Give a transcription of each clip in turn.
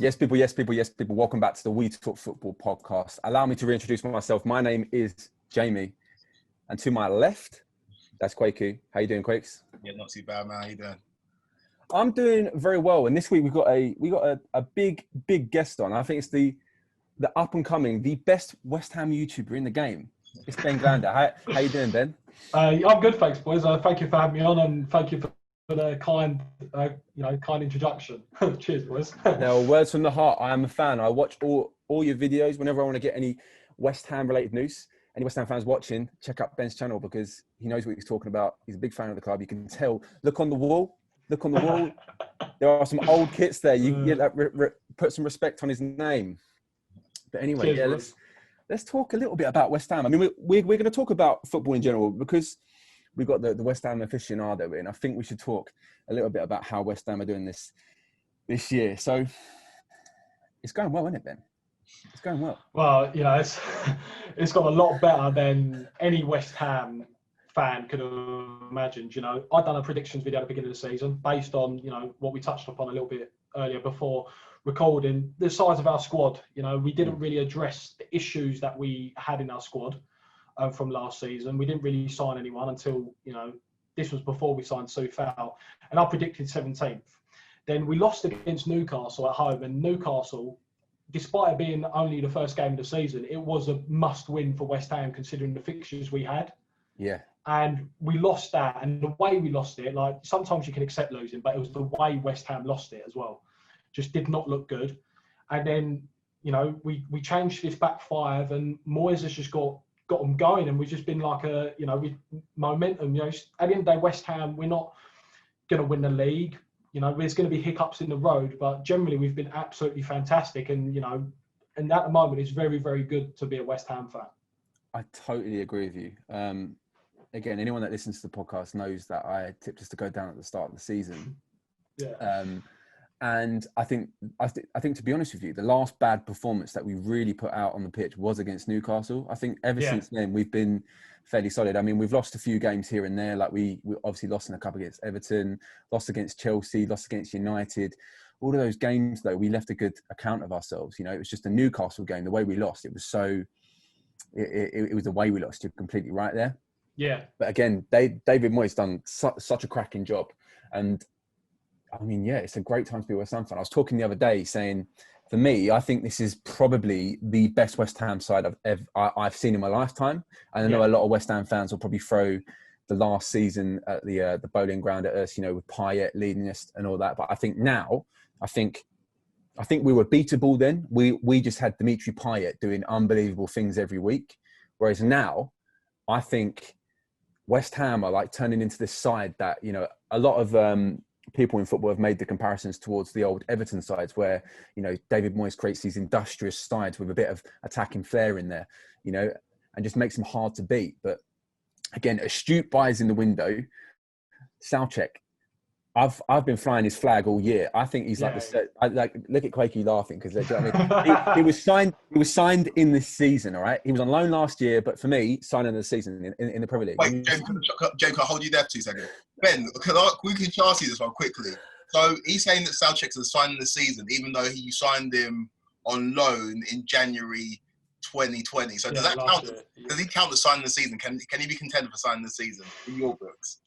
Yes, people, yes, people, yes, people. Welcome back to the We Talk Football podcast. Allow me to reintroduce myself. My name is Jamie. And to my left, that's Kwaku. How you doing, Quakes? Yeah, not too bad, man. How you doing? I'm doing very well. And this week we've got a big guest on. I think it's the up and coming, the best West Ham YouTuber in the game. It's Ben Glander. How you doing, Ben? I'm good, thanks, boys. Thank you for having me on, and thank you for the kind introduction. Cheers, boys. Now, words from the heart. I am a fan. I watch all your videos whenever I want to get any West Ham related news. Any West Ham fans watching, check out Ben's channel because he knows what he's talking about. He's a big fan of the club. You can tell. Look on the wall. There are some old kits there. Put some respect on his name. But anyway, cheers, let's talk a little bit about West Ham. I mean, we're going to talk about football in general because we've got the West Ham aficionado in. I think we should talk a little bit about how West Ham are doing this year. So it's going well, isn't it, Ben? It's going well. Well, it's got a lot better than any West Ham fan could have imagined. I'd done a predictions video at the beginning of the season based on, what we touched upon a little bit earlier before recording, the size of our squad. We didn't really address the issues that we had in our squad from last season. We didn't really sign anyone until, this was before we signed Soufal. And I predicted 17th. Then we lost against Newcastle at home, and Newcastle, despite it being only the first game of the season, it was a must-win for West Ham considering the fixtures we had. Yeah. And we lost that, and the way we lost it, like sometimes you can accept losing, but it was the way West Ham lost it as well. Just did not look good. And then, we changed this back five, and Moyes has just got them going, and we've just been like with momentum. At the end of the day, West Ham, we're not going to win the league. There's going to be hiccups in the road, but generally we've been absolutely fantastic. And, and at the moment, it's very, very good to be a West Ham fan. I totally agree with you. Again, anyone that listens to the podcast knows that I tipped us to go down at the start of the season. Yeah. And I think to be honest with you, the last bad performance that we really put out on the pitch was against Newcastle. I think ever since then we've been fairly solid. I mean, we've lost a few games here and there. Like we obviously lost in a couple against Everton, lost against Chelsea, lost against United. All of those games though, we left a good account of ourselves. It was just a Newcastle game. The way we lost, it was it was the way we lost. You're completely right there. Yeah. But again, David Moyes done such a cracking job. And I mean, yeah, it's a great time to be a West Ham fan. I was talking the other day saying, for me, I think this is probably the best West Ham side I've seen in my lifetime. And I know a lot of West Ham fans will probably throw the last season at the bowling ground at us, with Payet leading us and all that. But I think now, I think we were beatable then. We just had Dimitri Payet doing unbelievable things every week. Whereas now, I think West Ham are like turning into this side that, a lot of people in football have made the comparisons towards the old Everton sides where, David Moyes creates these industrious sides with a bit of attacking flair in there, and just makes them hard to beat. But again, astute buys in the window. Souček, I've been flying his flag all year. I think he's look at Quakey laughing because he was signed in this season. All right, he was on loan last year, but for me, signing the season in the Premier League. Wait, James, can I hold you there 2 seconds? Ben, we can ask you this one quickly. So he's saying that Souček's is signing the season, even though he signed him on loan in January 2020. So does that count? Does he count as signing the season? Can he be contender for signing the season in your books?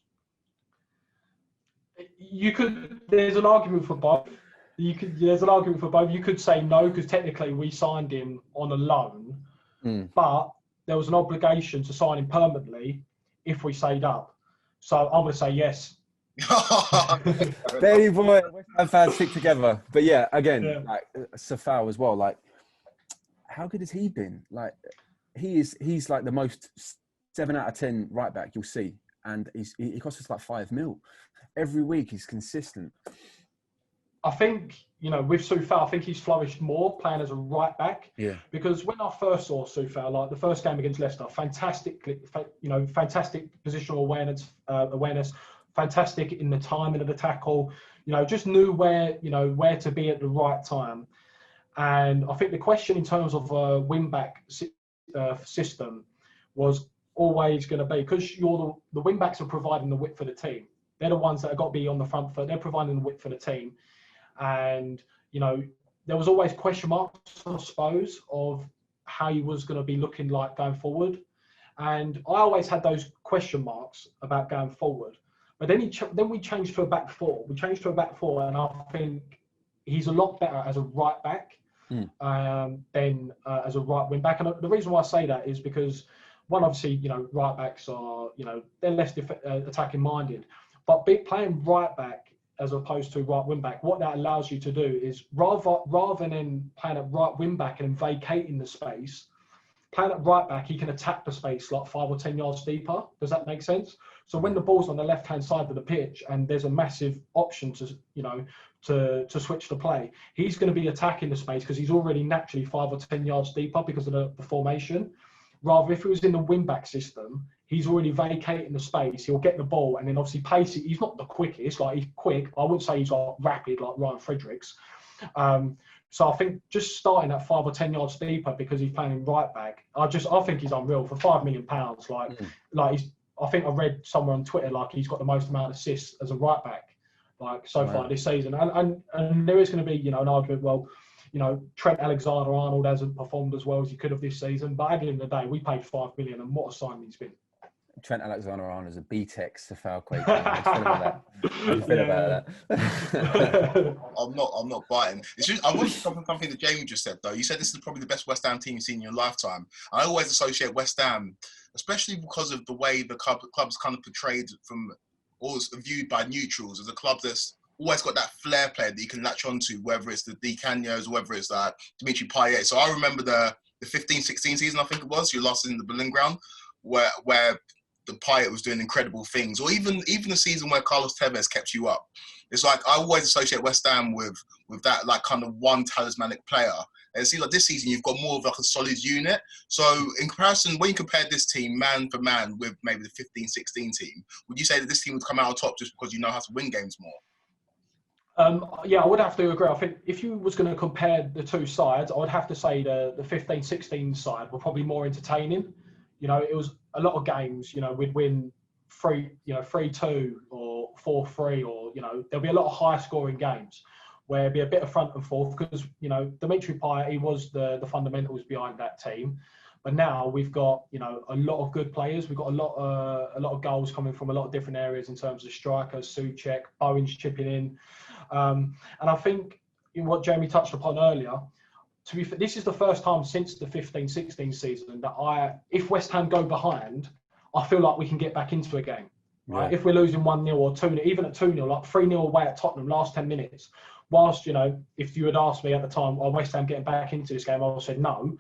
There's an argument for both. There's an argument for both. You could say no, because technically we signed him on a loan, but there was an obligation to sign him permanently if we stayed up. So I'm going to say yes. There you boy, West Ham fans stick together. But yeah, again, like Soufal as well. Like, how good has he been? Like, he's like the most 7 out of 10 right back you'll see, and he costs us like 5 mil. Every week he's consistent. I think, with Soufal, I think he's flourished more playing as a right back. Yeah. Because when I first saw Soufal, like the first game against Leicester, fantastic positional awareness, fantastic in the timing of the tackle. Just knew where to be at the right time. And I think the question in terms of a wing-back system was always going to be, because the wing-backs are providing the width for the team. They're the ones that have got to be on the front foot. They're providing the width for the team. And, there was always question marks, I suppose, of how he was going to be looking like going forward. And I always had those question marks about going forward. But then then we changed to a back four. We changed to a back four, and I think he's a lot better as a right back than as a right wing back. And the reason why I say that is because, one, obviously, you know, right backs are, you know, they're less attacking minded. But playing right back as opposed to right wing back, what that allows you to do is rather than playing at right wing back and vacating the space, playing at right back, he can attack the space like 5 or 10 yards deeper. Does that make sense? So when the ball's on the left-hand side of the pitch and there's a massive option to, you know, to switch the play, he's going to be attacking the space because he's already naturally 5 or 10 yards deeper because of the formation. Rather, if it was in the wing-back system, he's already vacating the space. He'll get the ball and then obviously pace it. He's not the quickest, like he's quick. I wouldn't say he's like rapid like Ryan Fredericks. So I think just starting at 5 or 10 yards deeper because he's playing right back, I think he's unreal for £5 million. I think I read somewhere on Twitter like he's got the most amount of assists as a right back like so far this season. And there is going to be, you know, an argument. Well, you know, Trent Alexander-Arnold hasn't performed as well as he could have this season, but at the end of the day, we paid £5 million, and what a signing he's been. Trent Alexander-Arnold is a B-Tex to Falquay. How do you feel about that? I'm not biting. It's just, I want to come from something that Jamie just said, though. You said this is probably the best West Ham team you've seen in your lifetime. I always associate West Ham, especially because of the way the club's kind of portrayed from, always viewed by neutrals, as a club that's always got that flair player that you can latch onto, whether it's the Di Canios or whether it's Dimitri Payet. So I remember the 15-16 season, I think it was, your last season in the Berlin ground, where the Payet was doing incredible things, or even the season where Carlos Tevez kept you up. It's like I always associate West Ham with that like kind of one talismanic player. And it seems like this season you've got more of like a solid unit. So in comparison, when you compare this team man for man with maybe the 15-16 team, would you say that this team would come out on top just because you know how to win games more? Yeah, I would have to agree. I think if you was going to compare the two sides, I would have to say the 15-16 side were probably more entertaining. You know, it was a lot of games, you know, we'd win 3-2 or 4-3, or, you know, there'll be a lot of high scoring games where it'd be a bit of front and forth because, you know, Dimitri Payet, he was the fundamentals behind that team. But now we've got, you know, a lot of good players. We've got a lot of goals coming from a lot of different areas in terms of strikers, Souček, Bowen's chipping in. And I think what Jamie touched upon earlier, to be fair, this is the first time since the 15-16 season that if West Ham go behind, I feel like we can get back into a game. Right? Yeah. If we're losing 1-0 or 2-0, even at 2-0, like 3-0 away at Tottenham last 10 minutes, whilst, you know, if you had asked me at the time, are West Ham getting back into this game, I would have said no.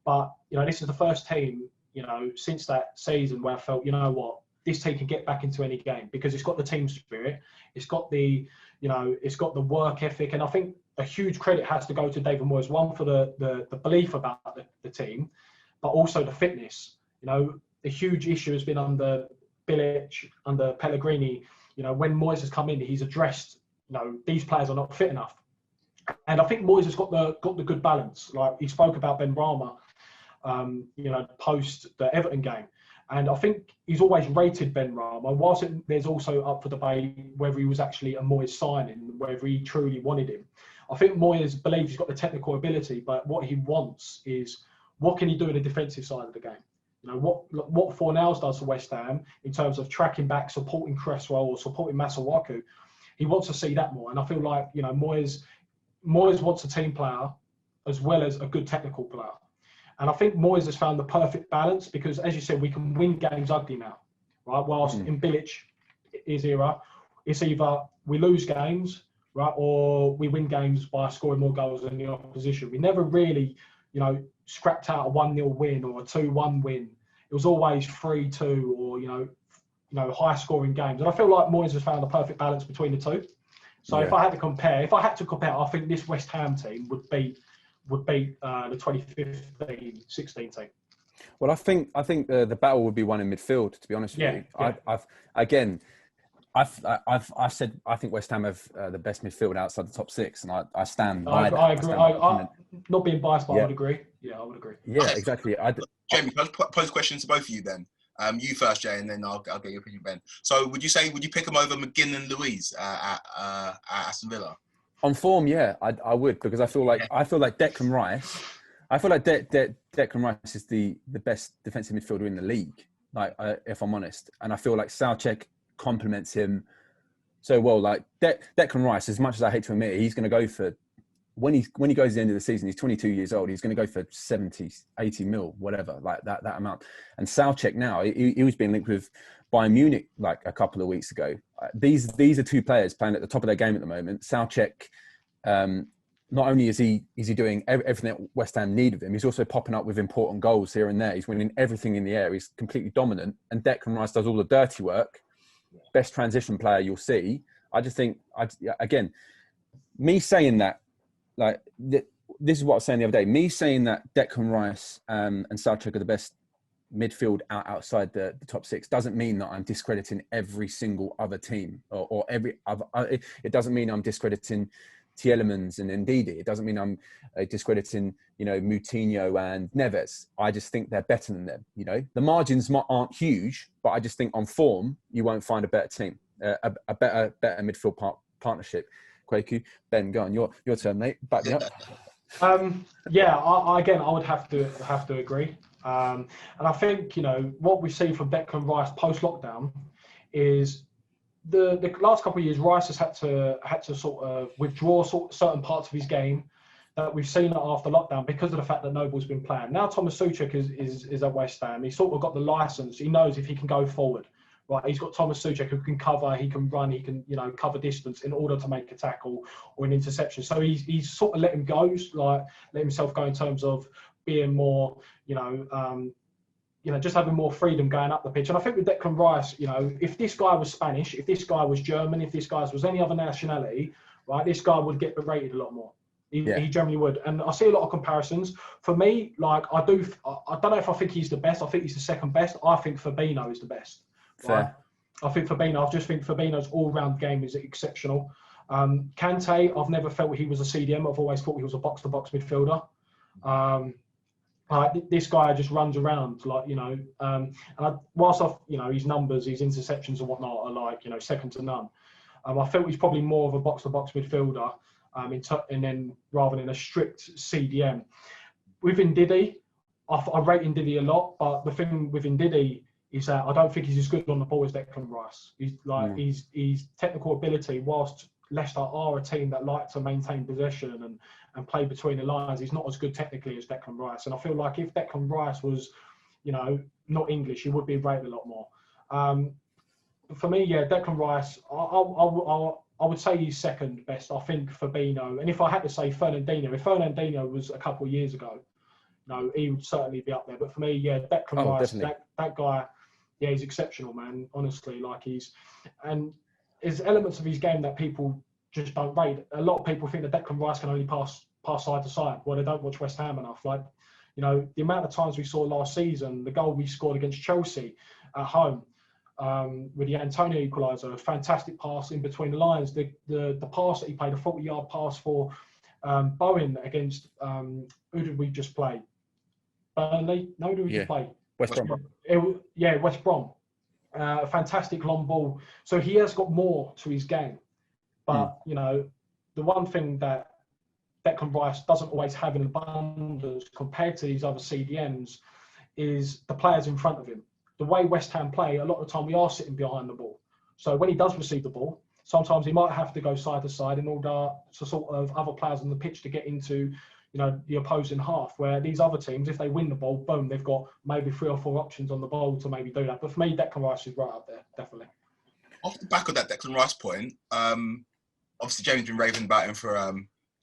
But, you know, this is the first team, you know, since that season where I felt, you know what, this team can get back into any game because it's got the team spirit, it's got the, you know, it's got the work ethic. And I think a huge credit has to go to David Moyes, one for the belief about the team, but also the fitness. You know, the huge issue has been under Bilic, under Pellegrini. You know, when Moyes has come in, he's addressed, you know, these players are not fit enough. And I think Moyes has got the good balance. Like he spoke about Ben Rama, you know, post the Everton game. And I think he's always rated Ben Rama, whilst there's also up for debate whether he was actually a Moyes signing, whether he truly wanted him. I think Moyes believes he's got the technical ability, but what he wants is what can he do in the defensive side of the game? You know, what Fornals does for West Ham in terms of tracking back, supporting Cresswell or supporting Masuaku, he wants to see that more. And I feel like, you know, Moyes wants a team player as well as a good technical player. And I think Moyes has found the perfect balance because, as you said, we can win games ugly now, right? Whilst in Bilic's era, it's either we lose games, right, or we win games by scoring more goals than the opposition. We never really, you know, scrapped out a 1-0 win or a 2-1 win. It was always 3-2 or, you know, high scoring games. And I feel like Moyes has found the perfect balance between the two. So if I had to compare, I think this West Ham team would beat the 2015-16 team. Well, I think the battle would be won in midfield. To be honest with you, I've said I think West Ham have the best midfield outside the top six, and I stand by that. I agree. I not being biased, but I would agree. Yeah, I would agree. Yeah, exactly. Jamie, can I pose questions to both of you then? You first, Jay, and then I'll get your opinion, Ben. So would you pick them over McGinn and Louise at Aston Villa? On form, yeah, I would, because I feel like Declan Rice. I feel like Declan Rice is the best defensive midfielder in the league. Like, if I'm honest, and I feel like Souček complements him so well. Like Declan Rice, as much as I hate to admit it, he's going to go for when he goes to the end of the season. He's 22 years old. He's going to go for 70, 80 mil, whatever, like that amount. And Souček now, he was being linked with Bayern Munich like a couple of weeks ago. These are two players playing at the top of their game at the moment. Souček, not only is he doing everything that West Ham need of him, he's also popping up with important goals here and there. He's winning everything in the air. He's completely dominant. And Declan Rice does all the dirty work. Best transition player you'll see. I just think, again, me saying that, like, this is what I was saying the other day. Me saying that Declan Rice and Souček are the best midfield outside the top six doesn't mean that I'm discrediting every single other team or every other. It doesn't mean I'm discrediting Tielemans and Ndidi. It doesn't mean I'm discrediting, Moutinho and Neves. I just think they're better than them. The margins aren't huge, but I just think on form you won't find a better team, a better midfield partnership. Kwaku, Ben, go on. Your turn, mate. Back me up. Yeah, I would have to agree. And I think what we see from Declan Rice post lockdown is the last couple of years, Rice has had to sort of withdraw certain parts of his game that we've seen after lockdown because of the fact that Noble's been playing. Now Thomas Souček is at West Ham. He's sort of got the license. He knows if he can go forward. Right, he's got Thomas Souček who can cover, he can run, he can cover distance in order to make a tackle or an interception. So he's sort of let himself go in terms of being more, just having more freedom going up the pitch. And I think with Declan Rice, if this guy was Spanish, if this guy was German, if this guy was any other nationality, right, this guy would get berated a lot more. He generally would. And I see a lot of comparisons. For me, like I don't know if I think he's the best. I think he's the second best. I think Fabinho is the best. Right? I think Fabinho's all-round game is exceptional. Kante, I've never felt he was a CDM. I've always thought he was a box-to-box midfielder. This guy just runs around whilst his numbers, his interceptions and whatnot are second to none. I felt he's probably more of a box-to-box midfielder, and then rather than a strict CDM. With Ndidi, I rate Ndidi a lot, but the thing with Ndidi is that I don't think he's as good on the ball as Declan Rice. His technical ability, whilst Leicester are a team that like to maintain possession and play between the lines, he's not as good technically as Declan Rice. And I feel like if Declan Rice was, not English, he would be rated a lot more. For me, Declan Rice, I would say he's second best. I think Fabinho, and if I had to say Fernandinho, if Fernandinho was a couple of years ago, he would certainly be up there. But for me, Declan Rice, that guy, he's exceptional, man. Honestly, and there's elements of his game that people just don't rate. A lot of people think that Declan Rice can only pass side to side. Well, they don't watch West Ham enough. The amount of times we saw last season, the goal we scored against Chelsea at home, with the Antonio equaliser, a fantastic pass in between the lines. The pass that he played, a 40-yard pass for Bowen against who did we just play? Burnley? No, who did we just play? West Brom. West Brom. A fantastic long ball. So he has got more to his game. But, the one thing that Declan Rice doesn't always have in abundance compared to these other CDMs is the players in front of him. The way West Ham play, a lot of the time we are sitting behind the ball. So when he does receive the ball, sometimes he might have to go side to side in order to sort of other players on the pitch to get into the opposing half, where these other teams, if they win the ball, boom, they've got maybe 3 or 4 options on the ball to maybe do that. But for me, Declan Rice is right up there, definitely. Off the back of that Declan Rice point, obviously Jamie's been raving about him for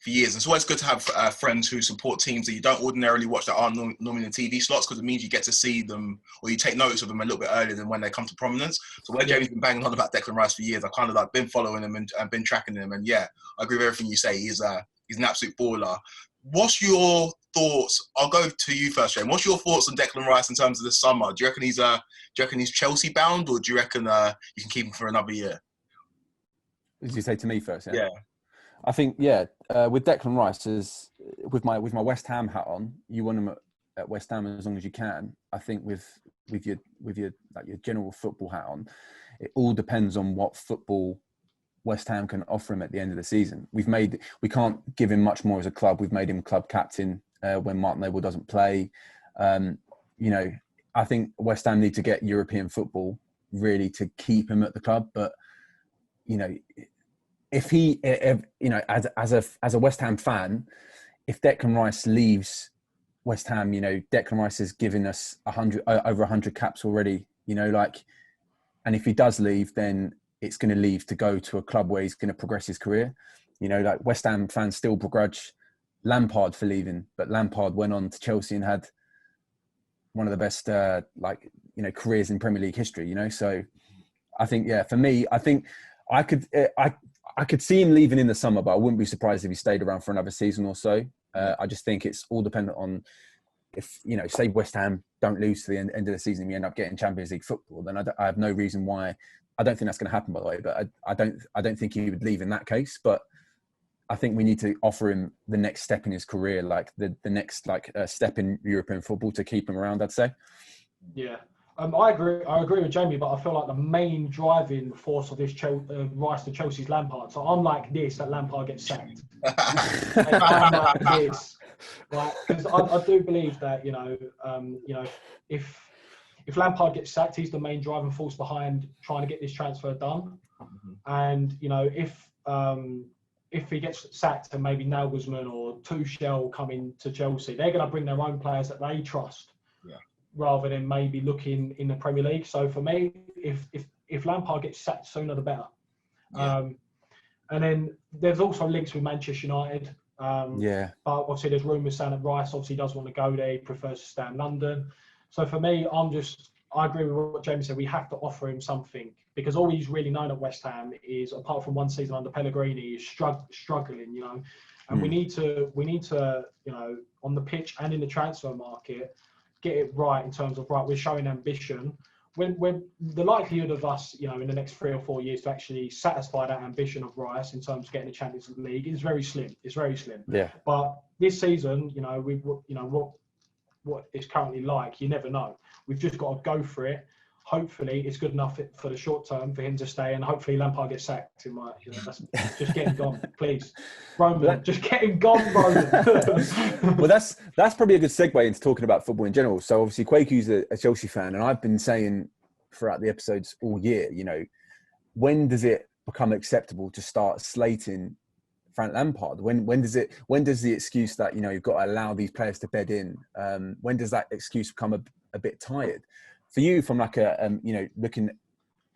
years. It's always good to have friends who support teams that you don't ordinarily watch that aren't normally in TV slots, because it means you get to see them or you take notice of them a little bit earlier than when they come to prominence. So where Jamie's been banging on about Declan Rice for years, I kind of been following him and been tracking him. And I agree with everything you say. He's an absolute baller. What's your thoughts? I'll go to you first, Jamie. What's your thoughts on Declan Rice in terms of the summer? Do you reckon he's Chelsea bound, or do you reckon you can keep him for another year? Did you say to me first? Yeah. I think with Declan Rice, with my West Ham hat on, you want him at West Ham as long as you can. I think with your general football hat on, it all depends on what football West Ham can offer him at the end of the season. We can't give him much more as a club. We've made him club captain when Mark Noble doesn't play. You know, I think West Ham need to get European football really to keep him at the club. But, you know, if you know, as a West Ham fan, if Declan Rice leaves West Ham, you know, Declan Rice has given us over 100 caps already, you know, like, and if he does leave, then it's going to leave to go to a club where he's going to progress his career. You know, like West Ham fans still begrudge Lampard for leaving, but Lampard went on to Chelsea and had one of the best, like, you know, careers in Premier League history, you know? So I think, yeah, for me, I think I could see him leaving in the summer, but I wouldn't be surprised if he stayed around for another season or so. I just think it's all dependent on if, you know, say West Ham don't lose to the end of the season, we end up getting Champions League football, then I have no reason why. I don't think that's going to happen, by the way, but I don't think he would leave in that case. But I think we need to offer him the next step in his career, like the next step in European football to keep him around, I'd say. Yeah. I agree with Jamie, but I feel like the main driving force of this rise to Chelsea's Lampard. So I'm like this, that Lampard gets sacked. I'm like this, right? Because I do believe that, you know, if Lampard gets sacked, he's the main driving force behind trying to get this transfer done. Mm-hmm. And, you know, if he gets sacked and maybe Nagelsmann or Tuchel come into Chelsea, they're going to bring their own players that they trust, rather than maybe looking in the Premier League. So for me, if Lampard gets sacked sooner, the better. Yeah. And then there's also links with Manchester United. But obviously there's rumours saying that Rice obviously does want to go there. He prefers to stay in London. So for me, I agree with what Jamie said. We have to offer him something, because all he's really known at West Ham is, apart from one season under Pellegrini, is struggling, you know. And we need to, you know, on the pitch and in the transfer market, get it right in terms of, right, we're showing ambition. When the likelihood of us, you know, in the next 3 or 4 years to actually satisfy that ambition of Rice in terms of getting the Champions League is very slim. It's very slim. Yeah. But this season, you know, what it's currently like, you never know. We've just got to go for it. Hopefully, it's good enough for the short term for him to stay, and hopefully Lampard gets sacked. You know, just get him gone, please. Roman, just get him gone, Roman. Well, that's probably a good segue into talking about football in general. So obviously, Kwaku's a Chelsea fan, and I've been saying throughout the episodes all year, you know, when does it become acceptable to start slating Frank Lampard? When does the excuse that, you know, you've got to allow these players to bed in? When does that excuse become a bit tired? For you, from like a you know, looking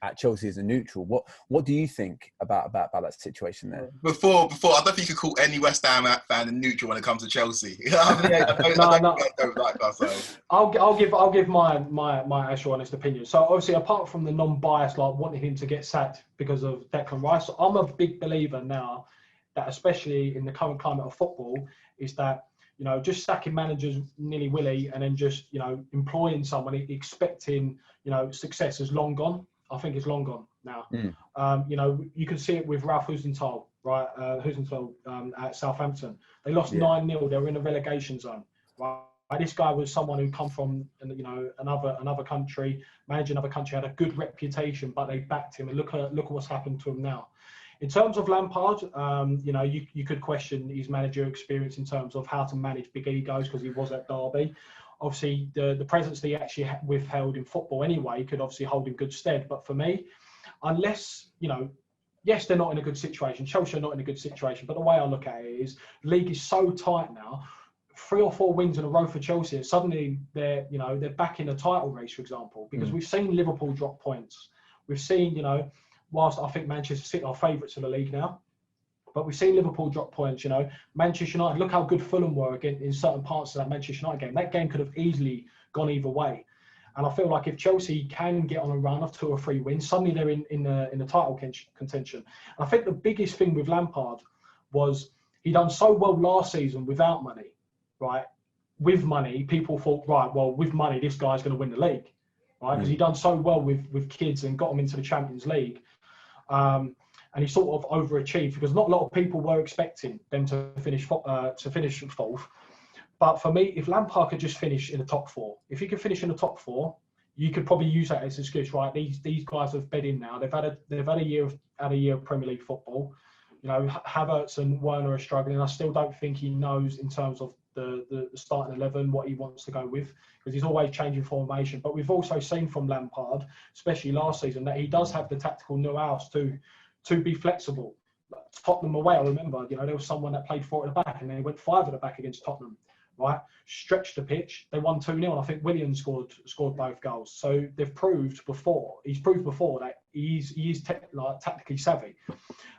at Chelsea as a neutral, what do you think about that situation there? Before, I don't think you could call any West Ham fan a neutral when it comes to Chelsea. I'll give my actual honest opinion. So obviously, apart from the non-biased, like wanting him to get sacked because of Declan Rice, I'm a big believer now that, especially in the current climate of football, is that, you know, just sacking managers nilly-willy and then just, you know, employing someone expecting, you know, success is long gone. I think it's long gone now. You know, you can see it with Ralph Hüsenthal, right? At Southampton. They lost 9-0. They were in a relegation zone, right? This guy was someone who come from, you know, another country, managing another country, had a good reputation, but they backed him. And look at what's happened to him now. In terms of Lampard, you know, you could question his managerial experience in terms of how to manage big egos, because he was at Derby. Obviously, the presence that he actually withheld in football anyway could obviously hold in good stead. But for me, unless, you know, yes, they're not in a good situation. Chelsea are not in a good situation. But the way I look at it is, the league is so tight now. 3 or 4 wins in a row for Chelsea, and suddenly they're back in a title race, for example. Because we've seen Liverpool drop points. We've seen, you know, whilst I think Manchester City are favourites of the league now, but we've seen Liverpool drop points, you know. Manchester United, look how good Fulham were in certain parts of that Manchester United game. That game could have easily gone either way. And I feel like if Chelsea can get on a run of 2 or 3 wins, suddenly they're in the title contention. And I think the biggest thing with Lampard was he done so well last season without money, right? With money, people thought, right, well, with money, this guy's going to win the league, right? Because he done so well with kids and got them into the Champions League. And he sort of overachieved, because not a lot of people were expecting them to finish 4th. But for me, if Lampard could just finish in the top 4, if he could finish in the top 4, you could probably use that as an excuse, right? These guys have bed in now. They've had a year of Premier League football. You know, Havertz and Werner are struggling. I still don't think he knows in terms of the starting 11 what he wants to go with, because he's always changing formation. But we've also seen from Lampard, especially last season, that he does have the tactical nous to be flexible. Tottenham away, I remember, you know, there was someone that played 4 at the back and they went 5 at the back against Tottenham, right? Stretched the pitch, they won 2-0, and I think Williams scored both goals. So he's proved before that he is tactically savvy.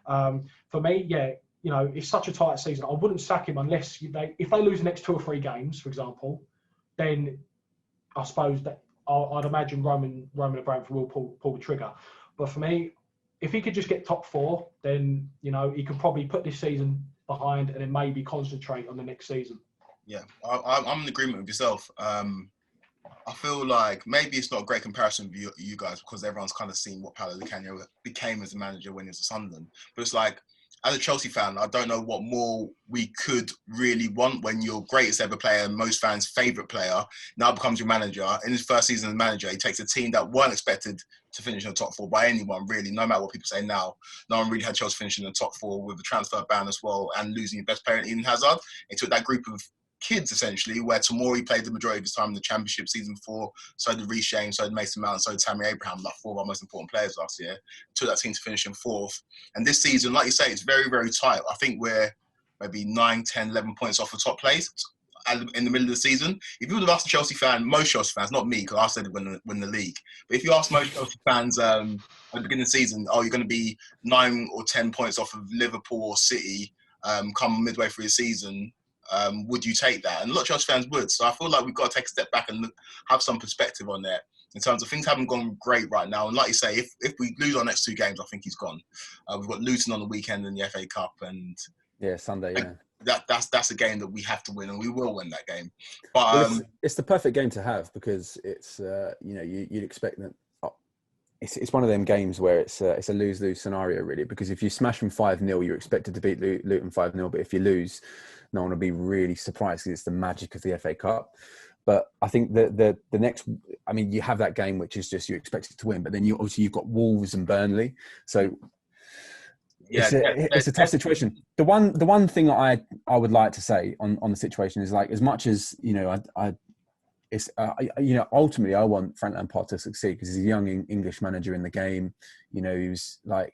For me, yeah, you know, it's such a tight season. I wouldn't sack him unless if they lose the next 2 or 3 games, for example, then I suppose that I'd imagine Roman Abramovich will pull the trigger. But for me, if he could just get top 4, then, you know, he could probably put this season behind and then maybe concentrate on the next season. Yeah, I'm in agreement with yourself. I feel like maybe it's not a great comparison with you guys, because everyone's kind of seen what Paolo Di Canio became as a manager when he was at Sunderland. But it's like, as a Chelsea fan, I don't know what more we could really want when your greatest ever player, most fans' favourite player, now becomes your manager. In his first season as manager, he takes a team that weren't expected to finish in the top 4 by anyone, really, no matter what people say now. No one really had Chelsea finishing in the top 4 with the transfer ban as well, and losing your best player in Eden Hazard. He took that group of kids, essentially, where Tomori played the majority of his time in the Championship season 4, so did Reece James, so did Mason Mount, so did Tammy Abraham, like 4 of our most important players last year. Took that team to finish in 4th. And this season, like you say, it's very, very tight. I think we're maybe 9, 10, 11 points off the top place in the middle of the season. If you would have asked a Chelsea fan, most Chelsea fans, not me, because I said win the league, but if you ask most Chelsea fans at the beginning of the season, you're going to be 9 or 10 points off of Liverpool or City come midway through the season, would you take that? And a lot of Chelsea fans would. So I feel like we've got to take a step back and have some perspective on that in terms of things haven't gone great right now. And like you say, if we lose our next 2 games, I think he's gone. We've got Luton on the weekend in the FA Cup, and Sunday, yeah. That's a game that we have to win, and we will win that game. But it's the perfect game to have, because it's you know, you'd expect that. It's one of them games where it's a lose-lose scenario, really, because if you smash them 5-0, you're expected to beat Luton 5-0, but if you lose, no one will be really surprised, because it's the magic of the FA Cup. But I think the next, I mean, you have that game which is just you're expected to win, but then you've got Wolves and Burnley, so it's a tough situation. The one thing I would like to say on the situation is, like, as much as, you know, it's you know, ultimately I want Frank Lampard to succeed, because he's a young English manager in the game. You know, he was like,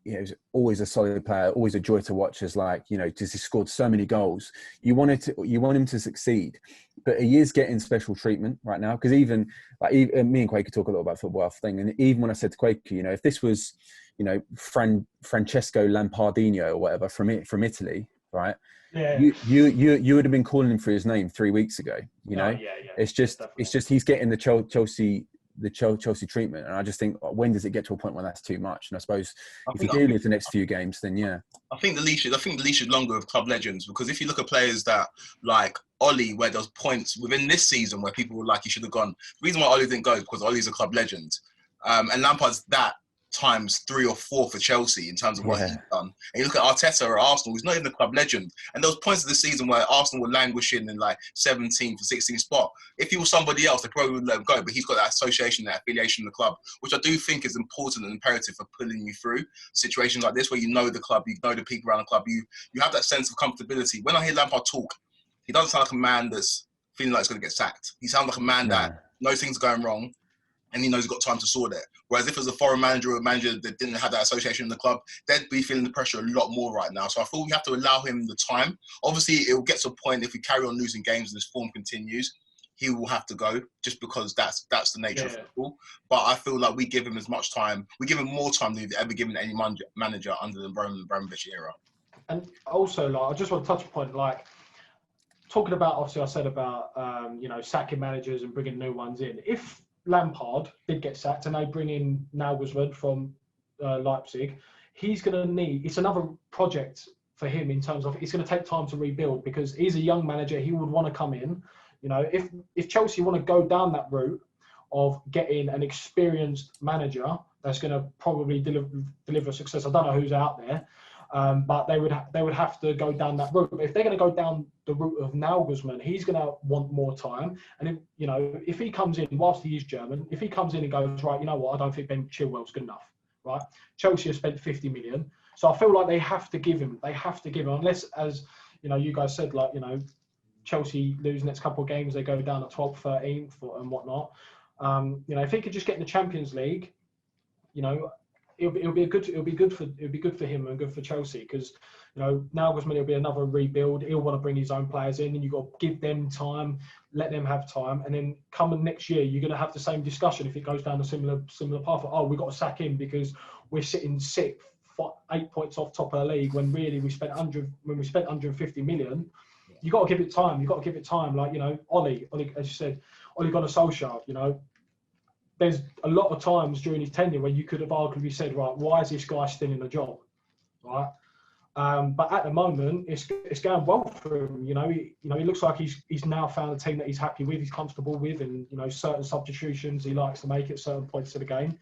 you know, he's always a solid player, always a joy to watch. As, like, you know, just he scored so many goals. You want him to succeed, but he is getting special treatment right now, because even me and Quaker talk a lot about football thing, and even when I said to Quaker, you know, if this was, you know, Francesco Lampardino or whatever from Italy, right? Yeah. You would have been calling him for his name 3 weeks ago. You know, it's just he's getting the Chelsea treatment, and I just think, when does it get to a point where that's too much? And I suppose if you do lose the next few games, then yeah. I think the leash is longer with club legends, because if you look at players that, like Ollie, where there's points within this season where people were like, he should have gone. The reason why Ollie didn't go is because Ollie's a club legend, and Lampard's that times 3 or 4 for Chelsea in terms of what he's done. And you look at Arteta at Arsenal, who's not even a club legend. And there was points of the season where Arsenal were languishing in like 17th or 16th spot. If he was somebody else, they probably would let him go. But he's got that association, that affiliation in the club, which I do think is important and imperative for pulling you through situations like this, where you know the club, you know the people around the club, you have that sense of comfortability. When I hear Lampard talk, he doesn't sound like a man that's feeling like he's going to get sacked. He sounds like a man that knows things are going wrong, and he knows he's got time to sort it. Whereas if it was a foreign manager or a manager that didn't have that association in the club, they'd be feeling the pressure a lot more right now. So I thought we have to allow him the time. Obviously, it will get to a point, if we carry on losing games and this form continues, he will have to go, just because that's the nature of football. But I feel like we give him as much time. We give him more time than we've ever given any manager under the Roman Abramovich era. And also, like, I just want to touch upon, like, talking about, obviously I said about, you know, sacking managers and bringing new ones in. If Lampard did get sacked and they bring in Nagelsmann from Leipzig, he's going to need, it's another project for him in terms of, it's going to take time to rebuild, because he's a young manager. He would want to come in, you know, if Chelsea want to go down that route of getting an experienced manager that's going to probably deliver success. I don't know who's out there. But they would have to go down that route. But if they're going to go down the route of Nagelsmann, he's going to want more time. And if, you know, if he comes in, whilst he is German, if he comes in and goes, right, you know what, I don't think Ben Chilwell's good enough, right? Chelsea have spent 50 million, so I feel like they have to give him. They have to give him, unless, as you know, you guys said, like, you know, Chelsea lose next couple of games, they go down to 12th, 13th, and whatnot. You know, if he could just get in the Champions League, you know, it'll be good for him and good for Chelsea, because, you know, Nagelsmann, it'll be another rebuild. He'll want to bring his own players in, and you've got to give them time, let them have time, and then coming next year, you're going to have the same discussion if it goes down a similar path. Of, oh, we've got to sack him because we're sitting 8 points off top of the league, when really we spent 150 million. You got to give it time. You got to give it time. Like, you know, Oli, as you said, Ole Gunnar Solskjaer. You know, there's a lot of times during his tenure where you could have arguably said, right, why is this guy still in the job, right? But at the moment, it's going well for him. You know, he looks like he's now found a team that he's happy with, he's comfortable with, and, you know, certain substitutions he likes to make at certain points of the game,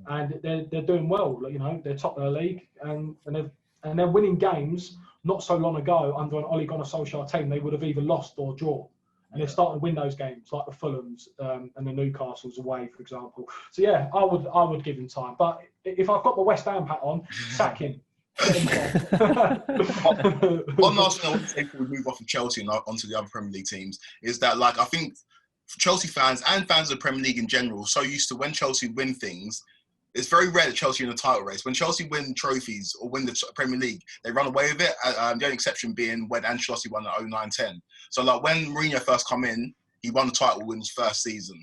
and they're doing well. You know, they're top of the league, and they're winning games. Not so long ago, under an Ole Gunnar Solskjaer team, they would have either lost or draw. And they're starting to win those games, like the Fulhams and the Newcastles away, for example. So yeah, I would give him time. But if I've got the West Ham hat on, sack him. One last thing I want to say before we move off of Chelsea and onto the other Premier League teams is that, like, I think Chelsea fans and fans of the Premier League in general are so used to when Chelsea win things. It's very rare that Chelsea are in a title race. When Chelsea win trophies or win the Premier League, they run away with it. The only exception being when Ancelotti won in 09-10. So, like, when Mourinho first come in, he won the title in his first season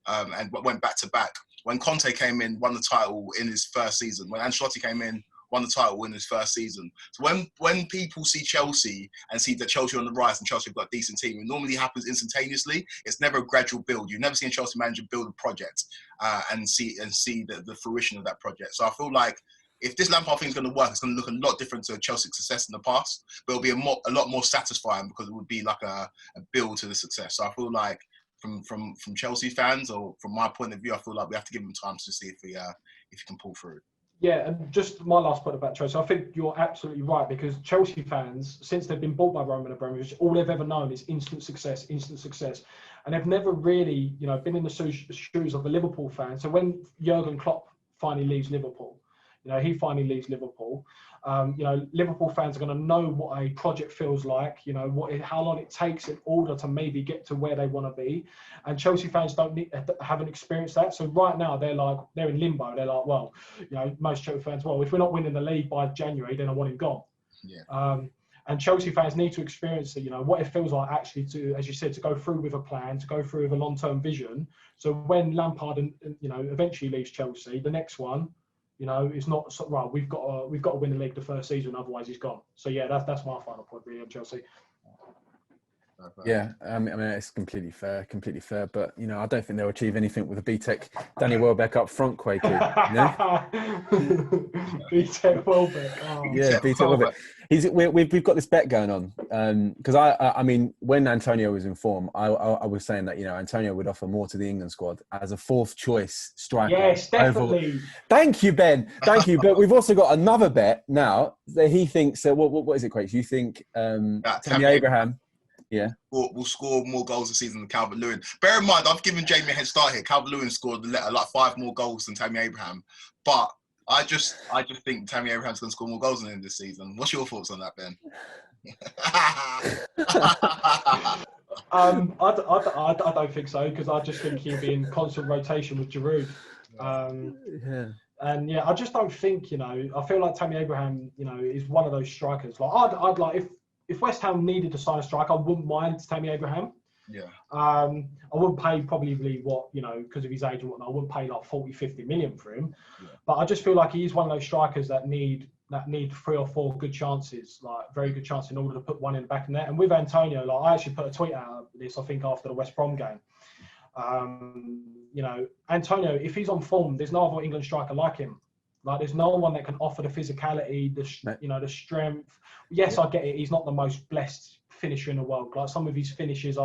and went back-to-back. When Conte came in, won the title in his first season. When Ancelotti came in, won the title in his first season. So when people see Chelsea and see that Chelsea are on the rise and Chelsea have got a decent team, it normally happens instantaneously. It's never a gradual build. You've never seen a Chelsea manager build a project and see the fruition of that project. So I feel like if this Lampard thing is going to work, it's going to look a lot different to Chelsea's success in the past, but it'll be a lot more satisfying because it would be like a build to the success. So I feel like from Chelsea fans, or from my point of view, I feel like we have to give him time to see if he can pull through. Yeah, and just my last point about Chelsea, I think you're absolutely right, because Chelsea fans, since they've been bought by Roman Abramovich, all they've ever known is instant success. And they've never really, you know, been in the shoes of a Liverpool fan. So when Jurgen Klopp finally leaves Liverpool, you know, you know, Liverpool fans are going to know what a project feels like, you know, how long it takes in order to maybe get to where they want to be. And Chelsea fans haven't experienced that. So right now they're in limbo. They're like, well, you know, most Chelsea fans, well, if we're not winning the league by January, then I want him gone. Yeah. And Chelsea fans need to experience it, you know, what it feels like actually to, as you said, to go through with a plan, to go through with a long-term vision. So when Lampard, you know, eventually leaves Chelsea, the next one, you know, it's not right. We've got to win the league the first season, otherwise he's gone. So yeah, that's my final point really on Chelsea. Yeah, I mean it's completely fair, but you know I don't think they'll achieve anything with a BTEC Danny Welbeck up front, Quakey. You know? BTEC Welbeck. Oh. Yeah, BTEC Welbeck. We've got this bet going on because I mean when Antonio was in form, I was saying that, you know, Antonio would offer more to the England squad as a fourth choice striker. Yes, definitely. Thank you, Ben. Thank you. But we've also got another bet now that he thinks. What is it, Quakes? You think Tammy Abraham? Yeah, will score more goals this season than Calvert-Lewin. Bear in mind, I've given Jamie a head start here. Calvert-Lewin scored like 5 more goals than Tammy Abraham, but I just think Tammy Abraham's going to score more goals than him this season. What's your thoughts on that, Ben? I don't think so, because I just think he'll be in constant rotation with Giroud. And yeah, I just don't think, you know, I feel like Tammy Abraham, you know, is one of those strikers. Like I'd like if West Ham needed to sign a striker, I wouldn't mind Tammy Abraham. Yeah. I wouldn't pay probably what, you know, because of his age and whatnot, I wouldn't pay like 40-50 million for him. Yeah. But I just feel like he's one of those strikers that need 3 or 4 good chances, like very good chances in order to put one in the back of the net. And with Antonio, like I actually put a tweet out of this, I think after the West Brom game. You know, Antonio, if he's on form, there's no other England striker like him. Like there's no one that can offer the physicality, the strength. Yes, I get it. He's not the most blessed finisher in the world. Like some of his finishes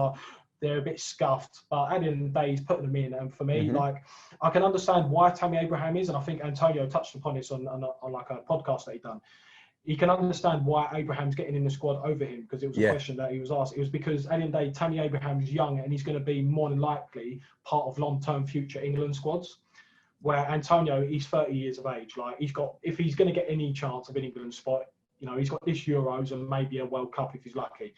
they're a bit scuffed, but at the end of the day, he's putting them in. And for me, like I can understand why Tammy Abraham is, and I think Antonio touched upon this on like a podcast that he done. he can understand why Abraham's getting in the squad over him, because it was a question that he was asked. It was because at the end of the day, Tammy Abraham's young and he's going to be more than likely part of long-term future England squads. Where Antonio, he's 30 years of age. Like if he's going to get any chance of an England spot, he's got this Euros and maybe a World Cup if he's lucky.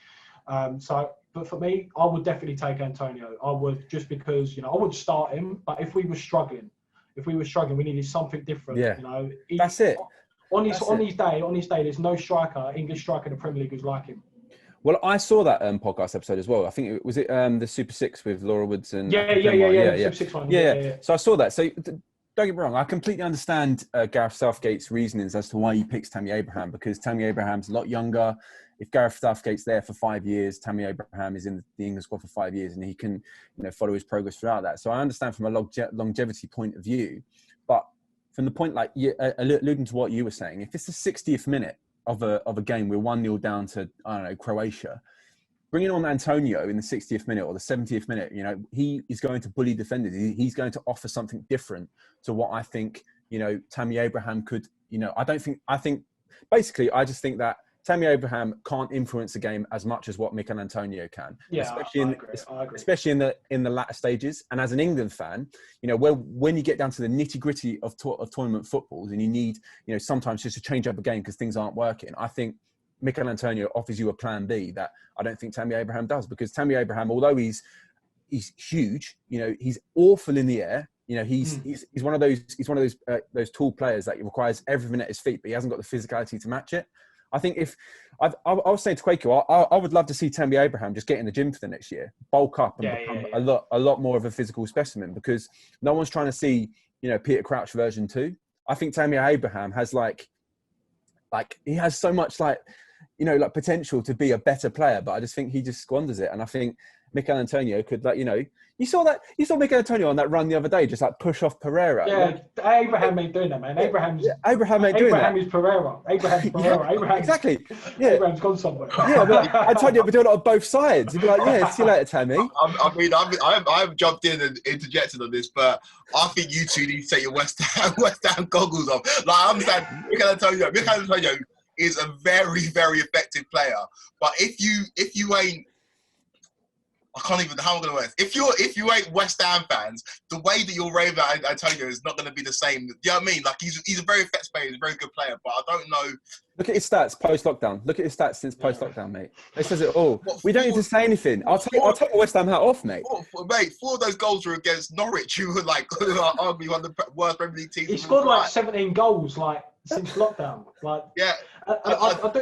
But for me, I would definitely take Antonio. I would, just because, I would start him. But if we were struggling, we needed something different. Yeah. That's it. On his day, there's no English striker in the Premier League who's like him. Well, I saw that podcast episode as well. I think it was the Super Six with Laura Woods and Super Six one. Yeah. So I saw that. So don't get me wrong, I completely understand Gareth Southgate's reasonings as to why he picks Tammy Abraham, because Tammy Abraham's a lot younger. If Gareth Southgate's there for 5 years, Tammy Abraham is in the England squad for 5 years, and he can follow his progress throughout that. So I understand from a longevity point of view, but from the point, like alluding to what you were saying, if it's the 60th minute of a game, we're 1-0 down to, I don't know, Croatia, bringing on Antonio in the 60th minute or the 70th minute, he is going to bully defenders. He's going to offer something different to what I think, Tammy Abraham could, I just think that Tammy Abraham can't influence the game as much as what Mikel Antonio can. Yeah, I agree. Especially in the latter stages. And as an England fan, when you get down to the nitty gritty of tournament footballs, and you need, sometimes just to change up a game because things aren't working, I think Mikel Antonio offers you a plan B that I don't think Tammy Abraham does, because Tammy Abraham, although he's huge, he's awful in the air. He's one of those tall players that requires everything at his feet, but he hasn't got the physicality to match it. I think I was saying to Quaker, I would love to see Tammy Abraham just get in the gym for the next year, bulk up and become a lot more of a physical specimen, because no one's trying to see, Peter Crouch version 2. I think Tammy Abraham has like he has so much potential to be a better player, but I just think he just squanders it. And I think Mikel Antonio could you saw Mikel Antonio on that run the other day, just push off Pereira. Yeah, Abraham ain't doing that, man. Abraham is Pereira. Abraham's Pereira. Abraham, exactly. Yeah. Abraham's gone somewhere. Yeah, but Antonio would do it on both sides. He'd be like, yeah, see you later, Tammy. I've jumped in and interjected on this, but I think you two need to take your West Ham goggles off. I understand Mikel Antonio is a very, very effective player, but if you ain't, I can't even. How am I going to work? If you ain't West Ham fans, the way that you're raving at Antonio is not going to be the same. You know what I mean? He's a very effective player. He's a very good player, but I don't know. Look at his stats post lockdown. Look at his stats since post lockdown, mate. It says it all. We don't need to say anything. I'll take the West Ham hat off, mate. Four of those goals were against Norwich, who were arguably one of the worst Premier League teams. He scored 17 goals since lockdown. Yeah, I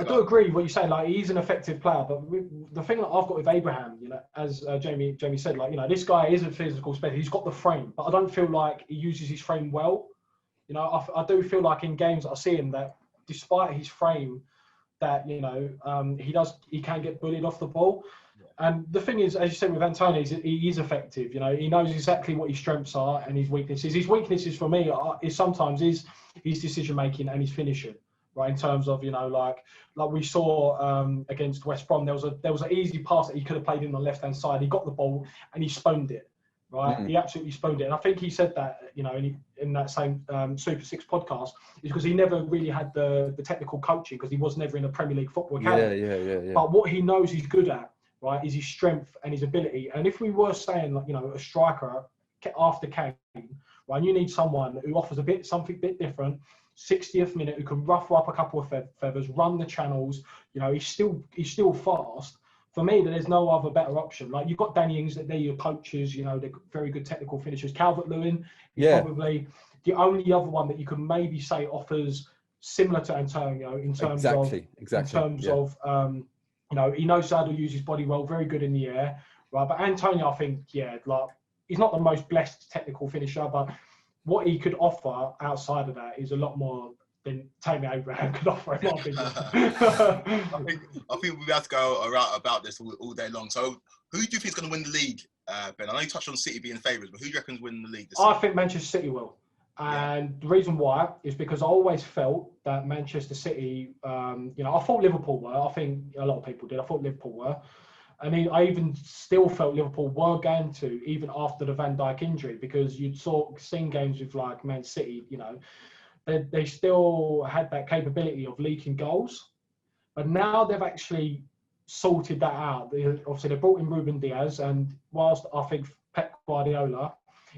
do agree with what you're saying. He's an effective player, but the thing that I've got with Abraham, as Jamie said, this guy is a physical specialist. He's got the frame, but I don't feel like he uses his frame well. I do feel like in games that I see him that, despite his frame, that he can get bullied off the ball. And the thing is, as you said with Antonio, he is effective. He knows exactly what his strengths are and his weaknesses. His weaknesses for me is sometimes his decision making and his finishing. Right, in terms of like we saw against West Brom, there was an easy pass that he could have played in the left hand side. He got the ball and he spwned it. Right, He absolutely spwned it, and I think he said that in that same Super Six podcast is because he never really had the technical coaching, because he was never in a Premier League football academy. Yeah. But what he knows he's good at, right, is his strength and his ability. And if we were saying a striker after Kane, right, you need someone who offers something a bit different. 60th minute, who can ruffle up a couple of feathers, run the channels. He's still fast. For me, there's no other better option. You've got Danny Ings, they're your coaches. They're very good technical finishers. Calvert-Lewin is probably the only other one that you can maybe say offers similar to Antonio in terms of he knows how to use his body well, very good in the air, right? But Antonio, I think, he's not the most blessed technical finisher, but what he could offer outside of that is a lot more than Tammy Abraham could offer, in my opinion. I think we've got to go around about this all day long. So, who do you think is going to win the league, Ben? I know you touched on City being favourites, but who do you reckon is winning the league this season? I think Manchester City will. And the reason why is because I always felt that Manchester City, I thought Liverpool were. I think a lot of people did. I thought Liverpool were. I even still felt Liverpool were going to, even after the Van Dijk injury, because you'd seen games with Man City, they still had that capability of leaking goals. But now they've actually sorted that out. Obviously, they brought in Ruben Diaz, and whilst I think Pep Guardiola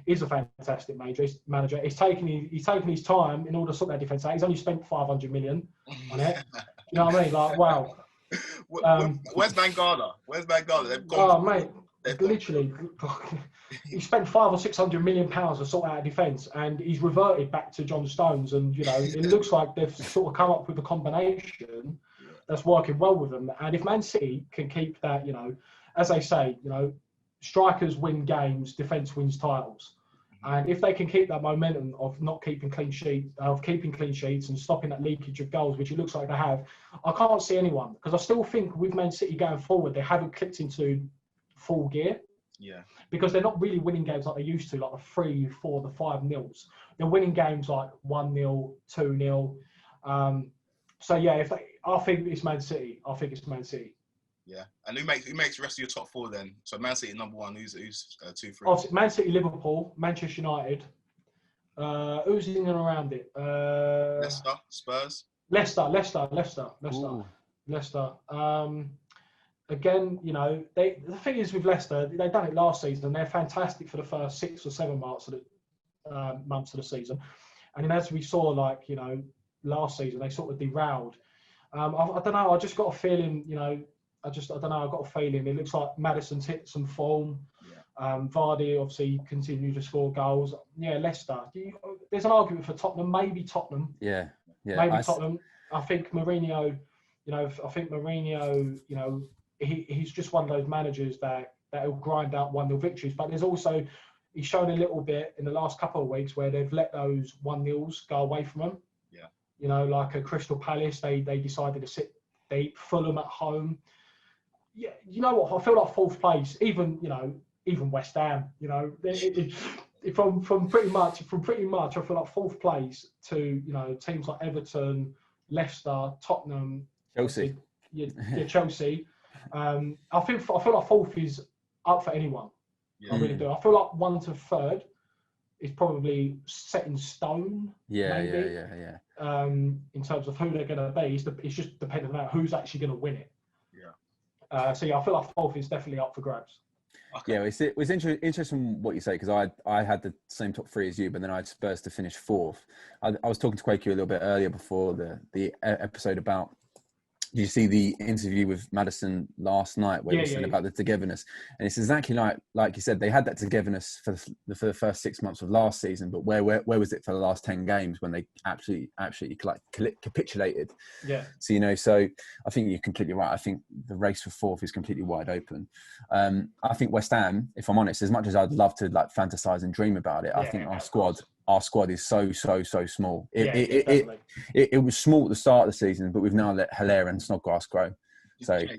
is a fantastic manager, he's taken his time in order to sort that defence out. He's only spent 500 million on it. You know what I mean? Like, wow. Where's Ben Glander? Where's Ben Glander? They've gone. Oh, mate, literally, he spent 500 or 600 million pounds to sort out a defence, and he's reverted back to John Stones. And you know, it looks like they've sort of come up with a combination that's working well with them. And if Man City can keep that, you know, as they say, you know, strikers win games, defence wins titles. And if they can keep that momentum of not keeping clean sheets, and stopping that leakage of goals, which it looks like they have, I can't see anyone, because I still think with Man City going forward, they haven't clicked into full gear. Yeah. Because they're not really winning games like they used to, like the 3, 4, the 5-0s. They're winning games like 1-0, 2-0. So yeah, I think it's Man City. Yeah, and who makes the rest of your top 4 then? So Man City number 1. Who's 2, 3? Oh, Man City, Liverpool, Manchester United. Who's in and around it? Leicester, Spurs. Leicester. Again, you know, the thing is with Leicester, they've done it last season. They're fantastic for the first 6 or 7 months of the season, and then as we saw, like, you know, last season they sort of derailed. I don't know. I just got a feeling, you know. I don't know. I got a feeling it looks like Maddison's hit some form. Yeah. Vardy obviously continued to score goals. Yeah, Leicester. There's an argument for Tottenham. Maybe Tottenham. Yeah. Maybe Tottenham. I think Mourinho. You know, he's just one of those managers that'll grind out 1-0 victories. But there's also, he's shown a little bit in the last couple of weeks where they've let those 1-0s go away from them. Yeah. You know, like a Crystal Palace, they decided to sit deep. Fulham at home. Yeah, you know what? I feel like 4th place. Even West Ham. You know, from pretty much, I feel like 4th place to, you know, teams like Everton, Leicester, Tottenham, Chelsea. Chelsea. I feel like 4th is up for anyone. Yeah. I really do. I feel like 1 to 3rd is probably set in stone. Yeah. In terms of who they're going to be, it's just dependent on who's actually going to win it. So yeah, I feel like 4th is definitely up for grabs. Okay. Yeah, it was interesting what you say, because I had the same top 3 as you, but then I had Spurs to finish 4th. I was talking to Quaker a little bit earlier before the episode about. Did you see the interview with Maddison last night where he was saying about the togetherness? And it's exactly like you said, they had that togetherness for the first 6 months of last season, but where was it for the last 10 games when they absolutely capitulated? Yeah. So, you know, so I think you're completely right. I think the race for 4th is completely wide open. I think West Ham, if I'm honest, as much as I'd love to like fantasize and dream about it, I think our squad is so small. It was small at the start of the season, but we've now let Haller and Snodgrass grow. So that's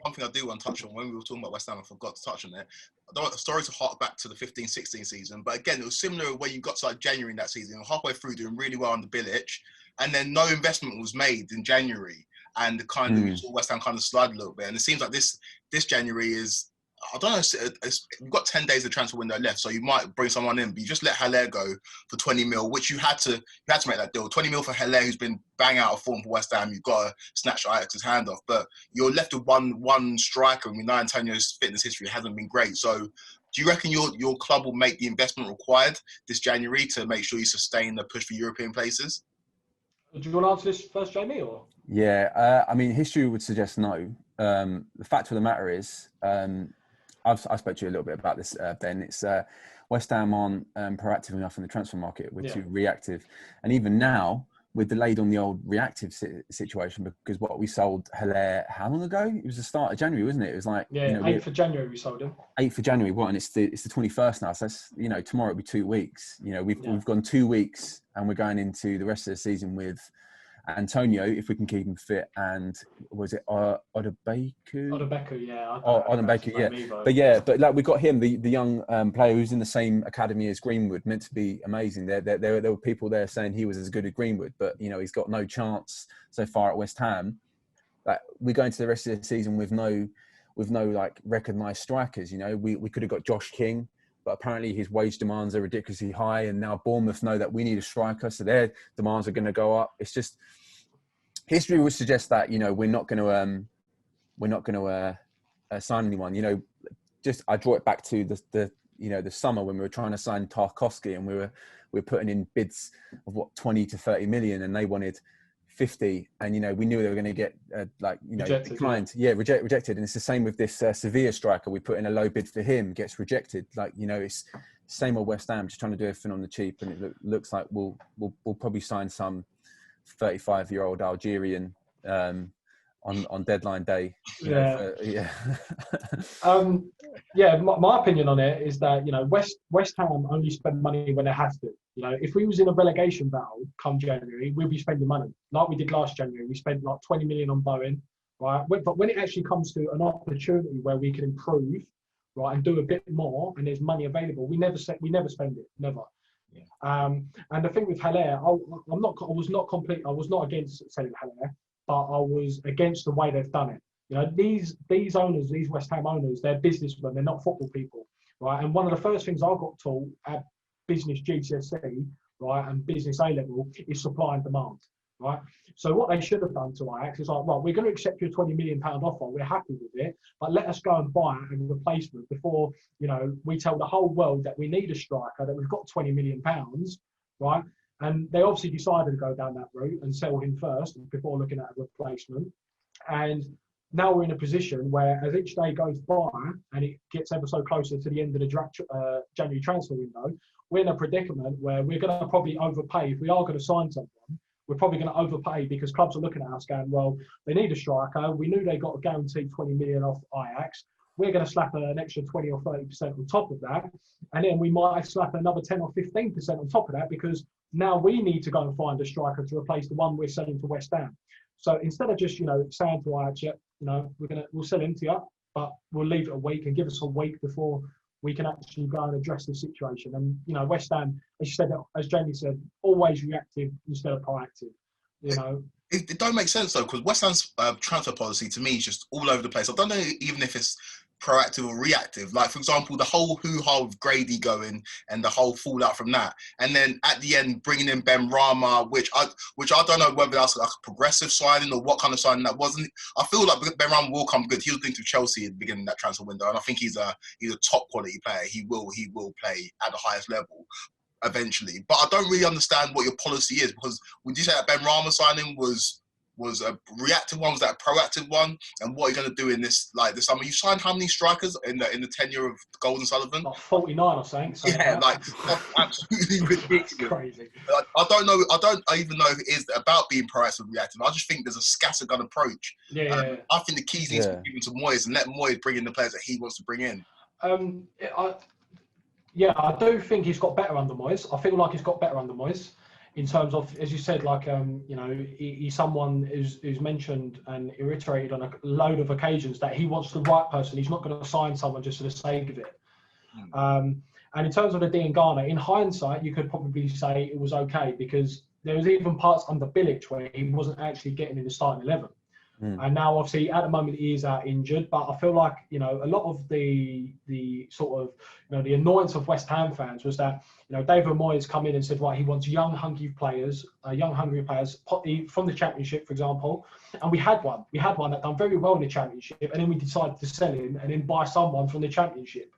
one thing I do want to touch on. When we were talking about West Ham, I forgot to touch on it. I don't want the story to hark back to the 15-16 season, but again, it was similar when you got to like January in that season, halfway through doing really well under Bilic, and then no investment was made in January, and kind of West Ham kind of slide a little bit. And it seems like this January is, I don't know, you've got 10 days of transfer window left, so you might bring someone in, but you just let Haller go for 20 mil, which you had to make that deal. 20 mil for Haller, who's been bang out of form for West Ham. You've got to snatch Ajax's hand off, but you're left with one striker, and we know Antonio's fitness history hasn't been great. So do you reckon your club will make the investment required this January to make sure you sustain the push for European places? Do you want to answer this first, Jamie? Or? Yeah, I mean, history would suggest no. The fact of the matter is, I spoke to you a little bit about this, Ben. It's West Ham aren't proactive enough in the transfer market. We're too reactive. And even now, we're delayed on the old reactive situation because what we sold Haller, how long ago? It was the start of January, wasn't it? It was like... 8th of January we sold him. 8th of January, and it's the 21st now. So that's, you know, tomorrow it'll be 2 weeks. You know, we've gone 2 weeks and we're going into the rest of the season with Antonio, if we can keep him fit, and was it Odebeku? Odebeku, yeah. Odebeku, yeah. But like we got him, the young player who's in the same academy as Greenwood, meant to be amazing. There were people there saying he was as good as Greenwood, but you know he's got no chance so far at West Ham. Like we go into the rest of the season with no like recognised strikers. You know, we could have got Josh King. but apparently his wage demands are ridiculously high, and now Bournemouth know that we need a striker, so their demands are going to go up. It's just history would suggest that we're not going to sign anyone. Just I draw it back to the summer when we were trying to sign Tarkowski, and we were putting in bids of 20 to 30 million, and they wanted 50, and we knew they were going to get rejected, declined. Rejected. And it's the same with this Sevilla striker. We put in a low bid for him, gets rejected. It's same old West Ham, just trying to do everything on the cheap, and it looks like we'll probably sign some 35-year-old Algerian on deadline day. My opinion on it is that West Ham only spend money when they have to. If we was in a relegation battle come January, we'll be spending money like we did last January. We spent like 20 million on Bowen, right? But when it actually comes to an opportunity where we can improve, right, and do a bit more, and there's money available, we never spend it, never. Yeah. And the thing with Haller, I was not against selling Haller, but I was against the way they've done it. These owners, these West Ham owners, they're businessmen, they're not football people, right? And one of the first things I got taught at business GCSE, right, and business A level is supply and demand, right? So what they should have done to Ajax is like, right, we're going to accept your £20 million offer, we're happy with it, but let us go and buy a replacement before, we tell the whole world that we need a striker, that we've got £20 million, right? And they obviously decided to go down that route and sell him first before looking at a replacement. And now we're in a position where as each day goes by and it gets ever so closer to the end of the January transfer window, we're in a predicament where we're going to probably overpay. If we are going to sign someone, we're probably going to overpay because clubs are looking at us going, well, they need a striker. We knew they got a guaranteed 20 million off Ajax. We're going to slap an extra 20 or 30% on top of that. And then we might slap another 10 or 15% on top of that because now we need to go and find a striker to replace the one we're selling to West Ham. So instead of just, saying to Ajax, we'll sell him to you, but we'll leave it a week and give us a week before we can actually go and address the situation. And, West Ham, as you said, as Jamie said, always reactive instead of proactive, It don't make sense though, because West Ham's transfer policy to me is just all over the place. I don't know even if it's proactive or reactive. Like, for example, the whole hoo-ha with Grady going and the whole fallout from that. And then at the end, bringing in Ben Rama, which I don't know whether that's like a progressive signing or what kind of signing that wasn't. I feel like Ben Rama will come good. He was linked to Chelsea at the beginning of that transfer window. And I think he's a top quality player. He will play at the highest level eventually. But I don't really understand what your policy is, because would you say that Ben Rama signing was a reactive one? Was that a proactive one? And what are you going to do in this summer? You signed how many strikers in the tenure of Golden Sullivan? Like 49 or something. Yeah, absolutely ridiculous. That's crazy. I don't know. I don't even know if it is about being proactive or reactive. I just think there's a scattergun approach. Yeah. I think the keys need to be given to Moyes and let Moyes bring in the players that he wants to bring in. I do think he's got better under Moyes. I feel like he's got better under Moyes. In terms of, as you said, he's someone who's mentioned and reiterated on a load of occasions that he wants the right person. He's not going to sign someone just for the sake of it. And in terms of the Dean Garner, in hindsight, you could probably say it was okay because there was even parts under Bilic where he wasn't actually getting in the starting 11. And now, obviously, at the moment, he is out injured. But I feel like, a lot of the sort of, the annoyance of West Ham fans was that, David Moyes come in and said, right, he wants young, hungry players from the Championship, for example. And we had one. We had one that done very well in the Championship. And then we decided to sell him and then buy someone from the Championship,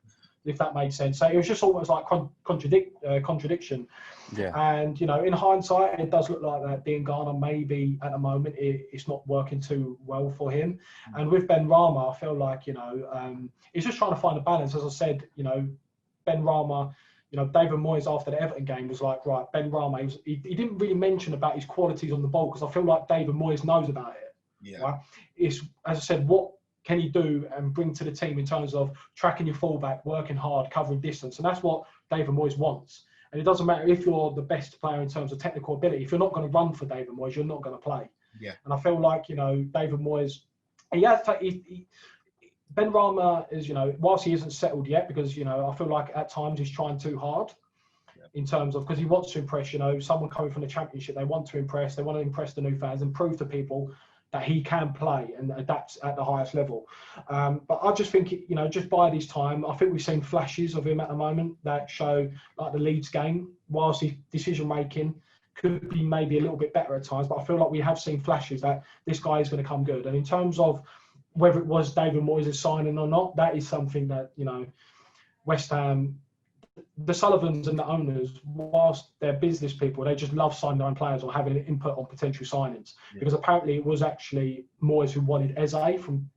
if that made sense. So it was just almost like contradiction. Yeah. And, in hindsight, it does look like that Dean Garner maybe at the moment it's not working too well for him. And with Ben Rama, I feel like, he's just trying to find a balance. As I said, Ben Rama, David Moyes after the Everton game was like, right, Ben Rama, he didn't really mention about his qualities on the ball because I feel like David Moyes knows about it. Yeah. Right? It's, as I said, what can you do and bring to the team in terms of tracking your fullback, working hard, covering distance? And that's what David Moyes wants. And it doesn't matter if you're the best player in terms of technical ability. If you're not going to run for David Moyes, you're not going to play. Yeah. And I feel like, David Moyes, Ben Rama is, whilst he isn't settled yet, because, I feel like at times he's trying too hard in terms of, because he wants to impress, someone coming from the Championship, they want to impress the new fans and prove to people that he can play and adapt at the highest level. But I just think, just bide his time. I think we've seen flashes of him at the moment that show, like the Leeds game, whilst his decision making could be maybe a little bit better at times, but I feel like we have seen flashes that this guy is going to come good. And in terms of whether it was David Moyes' signing or not, that is something that, West Ham, the Sullivans and the owners, whilst they're business people, they just love signing their own players or having an input on potential signings. Yeah. Because apparently it was actually Moyes who wanted Eze from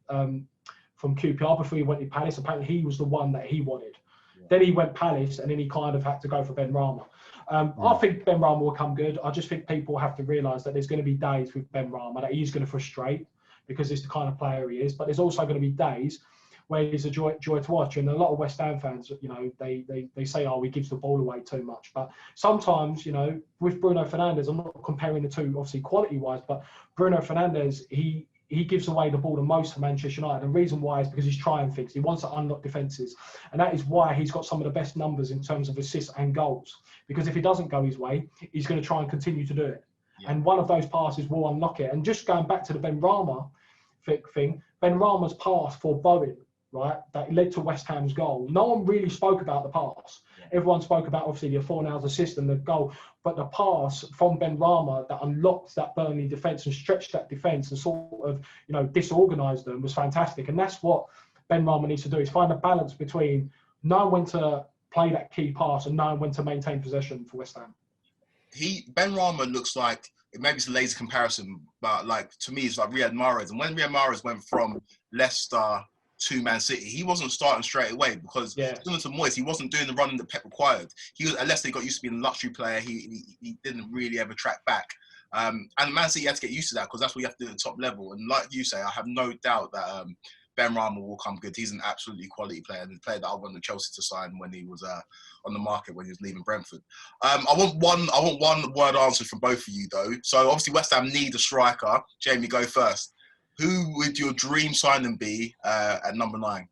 QPR before he went to Palace. Apparently he was the one that he wanted. Yeah. Then he went Palace, and then he kind of had to go for Ben Rama. I think Ben Rama will come good. I just think people have to realise that there's going to be days with Ben Rama that he's going to frustrate because it's the kind of player he is. But there's also going to be days where he's a joy to watch. And a lot of West Ham fans, they say, oh, he gives the ball away too much. But sometimes, with Bruno Fernandes, I'm not comparing the two, obviously, quality-wise, but Bruno Fernandes, he gives away the ball the most for Manchester United. And the reason why is because he's trying things. He wants to unlock defences. And that is why he's got some of the best numbers in terms of assists and goals. Because if he doesn't go his way, he's going to try and continue to do it. Yeah. And one of those passes will unlock it. And just going back to the Ben Rama thing, Ben Rama's pass for Bowen, right, that led to West Ham's goal. No one really spoke about the pass. Yeah. Everyone spoke about, obviously, the Fornals assist and the goal. But the pass from Ben Rama that unlocked that Burnley defence and stretched that defence and sort of, disorganised them was fantastic. And that's what Ben Rama needs to do, is find a balance between knowing when to play that key pass and knowing when to maintain possession for West Ham. Ben Rama looks like, maybe it's a lazy comparison, but to me, it's like Riyad Mahrez. And when Riyad Mahrez went from Leicester to Man City, he wasn't starting straight away because similar to Moyes, he wasn't doing the running that Pep required. He was, unless they got used to being a luxury player, he didn't really ever track back. And Man City had to get used to that because that's what you have to do at the top level. And like you say, I have no doubt that Ben Rama will come good. He's an absolutely quality player, and the player that I wanted Chelsea to sign when he was on the market when he was leaving Brentford. I want one word answer from both of you though. So obviously West Ham need a striker. Jamie, go first. Who would your dream signing be at number 9?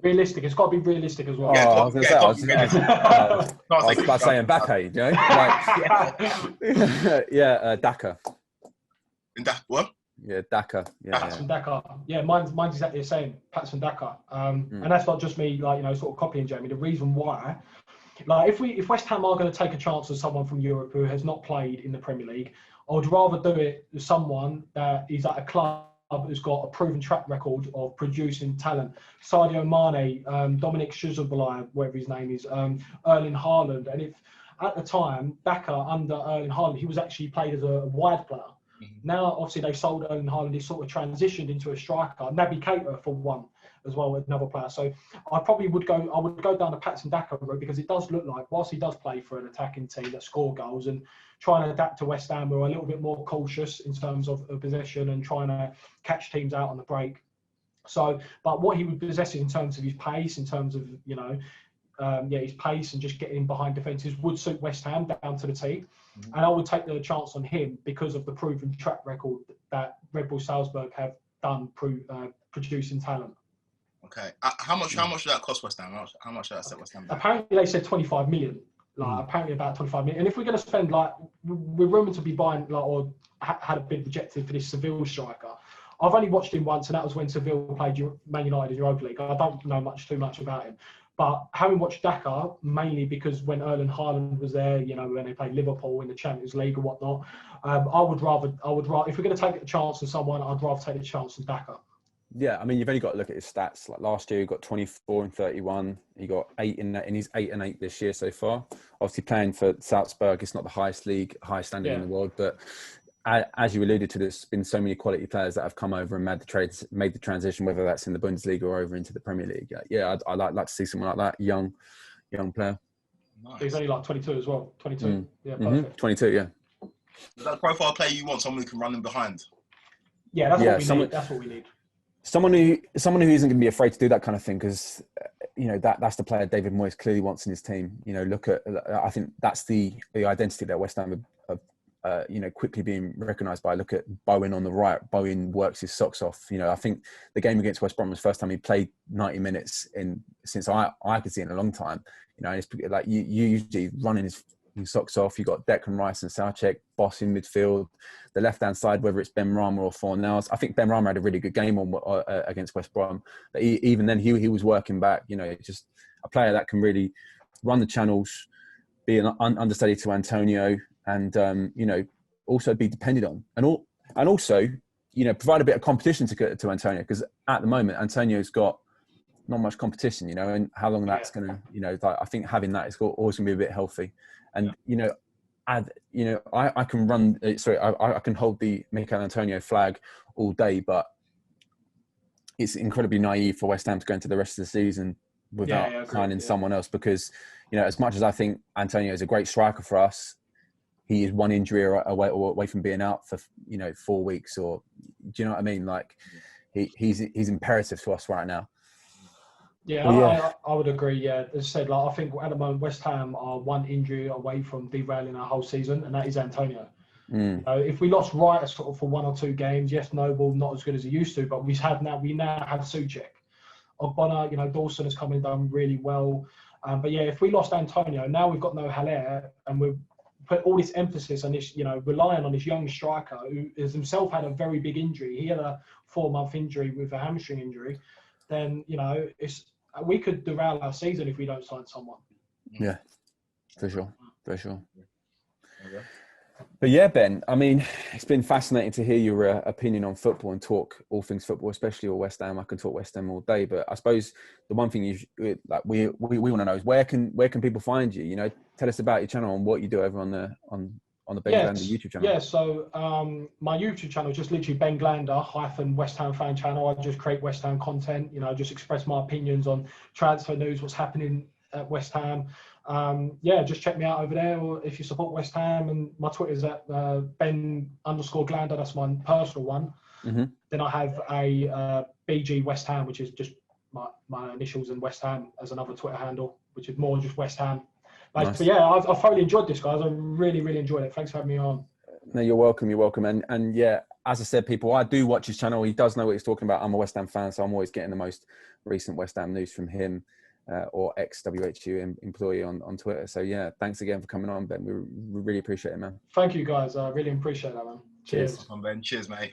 Realistic. It's got to be realistic as well. Yeah, I was about to say Mbappe, Daka. What? Yeah, Daka. Patson Daka. Yeah, mine's exactly the same. Patson Daka. And that's not just me, sort of copying Jamie. The reason why, if West Ham are going to take a chance on someone from Europe who has not played in the Premier League, I would rather do it with someone that is at a club who's got a proven track record of producing talent. Sadio Mane, Dominic Szoboszlai, whatever his name is, Erling Haaland. And if at the time, Daka under Erling Haaland, he was actually played as a wide player. Now, obviously, they sold Erling Haaland. He sort of transitioned into a striker. Naby Keita for one as well, with another player. So I would go down the Patson Daka route because it does look like, whilst he does play for an attacking team that score goals and trying to adapt to West Ham, who are a little bit more cautious in terms of possession and trying to catch teams out on the break. So, but what he would possess in terms of his pace, in terms of, his pace and just getting behind defences would suit West Ham down to the T. And I would take the chance on him because of the proven track record that Red Bull Salzburg have done producing talent. Okay. How much did that cost West Ham? How much did that set West Ham back? Apparently they said 25 million. Apparently about 25 million. And if we're going to spend, we're rumoured to be buying, or had a bid rejected for this Seville striker. I've only watched him once, and that was when Seville played Man United in Europa League. I don't know too much about him. But having watched Daka, mainly because when Erling Haaland was there, when they played Liverpool in the Champions League or whatnot, I would rather, if we're going to take a chance on someone, I'd rather take a chance on Daka. Yeah, I mean, you've only got to look at his stats. Like last year, he got 24 and 31. He got 8 in that, and he's 8 and 8 this year so far. Obviously, playing for Salzburg, it's not the highest standing in the world, but as you alluded to, there's been so many quality players that have come over and made the transition, whether that's in the Bundesliga or over into the Premier League. Yeah, I'd like to see someone like that, young player. Nice. He's only 22 as well. 22. Yeah, perfect. 22, yeah. Is that the profile player you want? Someone who can run in behind? Yeah, that's what we need. That's what we need. Someone who isn't going to be afraid to do that kind of thing, because that's the player David Moyes clearly wants in his team. I think that's the identity that West Ham have quickly being recognised by. Look at Bowen on the right. Bowen works his socks off. I think the game against West Brom was the first time he played 90 minutes since I could see in a long time. It's like you usually running your socks off. You've got Declan Rice and Soucek boss in midfield. The left-hand side, whether it's Ben Rama or Fornals. I think Ben Rama had a really good game against West Brom. But even then, he was working back. You know, just a player that can really run the channels, be an understudy to Antonio, and you know, also be depended on, and also, you know, provide a bit of competition to Antonio, because at the moment Antonio's got not much competition, you know, and how long that's going to, you know, I think having that is always going to be a bit healthy. And, you know, I can run, I can hold the Mikel Antonio flag all day, but it's incredibly naive for West Ham to go into the rest of the season without signing someone else, because, you know, as much as I think Antonio is a great striker for us, he is one injury away from being out for, you know, 4 weeks, or do you know what I mean? Like he's imperative to us right now. Yeah, I would agree. Yeah, as I said, like, I think at the moment West Ham are one injury away from derailing our whole season, and that is Antonio. You know, if we lost Wright sort of for 1 or 2 games, yes, Noble not as good as he used to, but we now have Soucek. Ogbonna, you know, Dawson has come and done really well. But yeah, if we lost Antonio, now we've got no Haller, and we've put all this emphasis on this, you know, relying on this young striker who has himself had a very big injury. He had a 4-month injury with a hamstring injury. Then, you know, we could derail our season if we don't sign someone. Yeah, for sure. But yeah, Ben, I mean, it's been fascinating to hear your opinion on football and talk all things football, especially with West Ham. I can talk West Ham all day, but I suppose the one thing we want to know is where can people find you? You know, tell us about your channel and what you do over on the Ben Glander YouTube channel. Yeah, so my YouTube channel is just literally Ben Glander - West Ham fan channel. I just create West Ham content, you know, just express my opinions on transfer news, what's happening at West Ham. Just check me out over there, or if you support West Ham. And my Twitter is at Ben_Glander. That's my personal one. Mm-hmm. Then I have a BG West Ham, which is just my initials, and West Ham as another Twitter handle, which is more just West Ham. Nice. But yeah, I've thoroughly enjoyed this, guys. I really, really enjoyed it. Thanks for having me on. No, you're welcome. And yeah, as I said, people, I do watch his channel. He does know what he's talking about. I'm a West Ham fan, so I'm always getting the most recent West Ham news from him. Or ex-WHU employee on Twitter. So yeah, thanks again for coming on, Ben. We really appreciate it, man. Thank you, guys. I really appreciate that, man. Cheers. Ben. Cheers, mate.